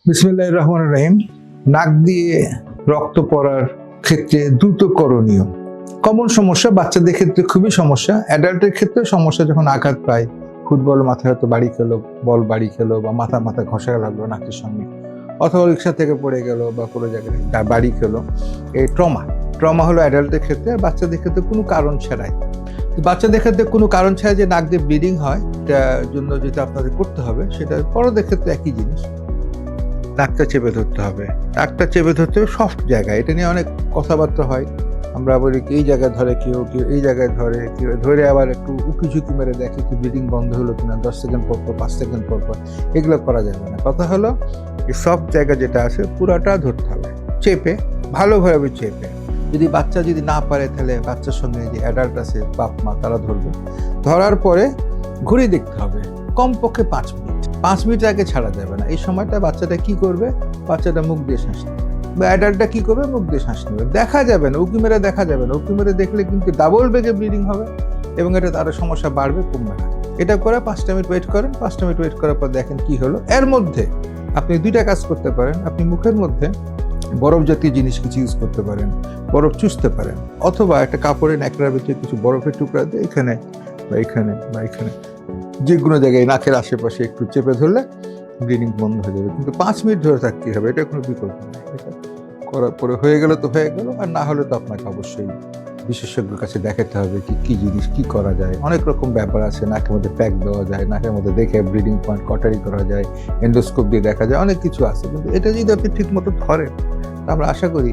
বিসমিল্লাহির রহমানির রহিম। নাক দিয়ে রক্ত পড়ার ক্ষেত্রে দ্রুত করণীয়। কমন সমস্যা, বাচ্চাদের ক্ষেত্রে খুবই সমস্যা, অ্যাডাল্টের ক্ষেত্রে সমস্যা। যখন আঘাত পায়, ফুটবল মাথায় হয়তো বাড়ি খেলো, বল বাড়ি খেলো, বা মাথা ঘষা লাগলো নাকের সঙ্গে, অথবা রিক্সা থেকে পড়ে গেল, বা কোনো জায়গায় বাড়ি খেলো, এই ট্রমা হলো অ্যাডাল্টের ক্ষেত্রে। আর বাচ্চাদের ক্ষেত্রে কোনো কারণ ছাড়াই, বাচ্চাদের ক্ষেত্রে কোনো কারণ ছাড়া যে নাক দিয়ে ব্লিডিং হয়, এটার জন্য যেটা আপনাদের করতে হবে সেটা বড়দের ক্ষেত্রে একই জিনিস। নাকটা চেপে ধরতে হবে। নাকটা চেপে ধরতে হবে সফট জায়গায়। এটা নিয়ে অনেক কথাবার্তা হয়। আমরা বলি এই জায়গায় ধরে, কেউ এই জায়গায় ধরে, কেউ ধরে আবার একটু উঁকি ঝুঁকি মেরে দেখে কি ব্লিডিং বন্ধ হলো কিনা, 10 সেকেন্ড পর 5 সেকেন্ড পর এগুলো করা যাবে না। কথা হলো এই সফট জায়গা যেটা আছে পুরাটা ধরতে হবে, চেপে, ভালোভাবে চেপে। যদি বাচ্চা যদি না পারে, তাহলে বাচ্চার সঙ্গে যে অ্যাডাল্ট আছে, বাপ মা, তারা ধরবে। ধরার পরে ঘুরে দেখতে হবে কমপক্ষে 5 মিনিট। 5 মিনিট আগে ছাড়া যাবে না। এই সময়টা বাচ্চাটা কি করবে? বাচ্চাটা মুখ দিয়ে শ্বাস নেবে, বা অ্যাডাল্টটা কি করবে? মুখ দিয়ে শ্বাস নেবে। দেখা যাবে না, উঁকি মেরে দেখা যাবে না। উঁকি মেরে দেখলে কিন্তু ডাবল বেগে ব্লিডিং হবে, এবং এটা তার সমস্যা বাড়বে, কমবে না। এটা করে 5টা মিনিট ওয়েট করেন। 5টা মিনিট ওয়েট করার পর দেখেন কি হলো। এর মধ্যে আপনি 2টা কাজ করতে পারেন। আপনি মুখের মধ্যে বরফ জাতীয় জিনিস কিছু ইউজ করতে পারেন, বরফ চুষতে পারেন, অথবা একটা কাপড়ের ন্যাকড়ার ভিতরে কিছু বরফের টুকরা দিয়ে এখানে বা এখানে বা এখানে যে কোনো জায়গায় নাকের আশেপাশে একটু চেপে ধরলে ব্লিডিং বন্ধ হয়ে যাবে। কিন্তু 5 মিনিট ধরে থাকতেই হবে, এটা কোনো বিকল্প নেই। এটা করার পরে হয়ে গেলে তো হয়ে গেল, আর না হলে তো আপনাকে অবশ্যই বিশেষজ্ঞের কাছে দেখাতে হবে কি জিনিস কি করা যায়। অনেক রকম ব্যাপার আছে। নাকের মধ্যে প্যাক দেওয়া যায়, নাকের মধ্যে দেখে ব্লিডিং পয়েন্ট কটারি করা যায়, এন্ডোস্কোপ দিয়ে দেখা যায়, অনেক কিছু আছে। কিন্তু এটা যদি আপনি ঠিক মতো ধরেন, আমরা আশা করি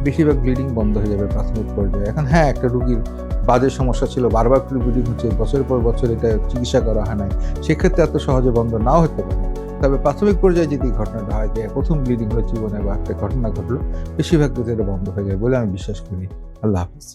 বেশিরভাগ ব্লিডিং বন্ধ হয়ে যাবে প্রাথমিক পর্যায়ে। এখন হ্যাঁ, একটা রুগীর বাজে সমস্যা ছিল, বারবার ব্লিডিং হচ্ছে, বছরের পর বছর এটা চিকিৎসা করা হয় নাই, সেক্ষেত্রে এত সহজে বন্ধ নাও হতে পারে। তবে প্রাথমিক পর্যায়ে যদি ঘটনাটা হয় যে প্রথম ব্লিডিং হলো জীবনে বা একটা ঘটনা ঘটলো, বেশিরভাগ ক্ষেত্রে এটা বন্ধ হয়ে যায় বলে আমি বিশ্বাস করি। আল্লাহ হাফিজ।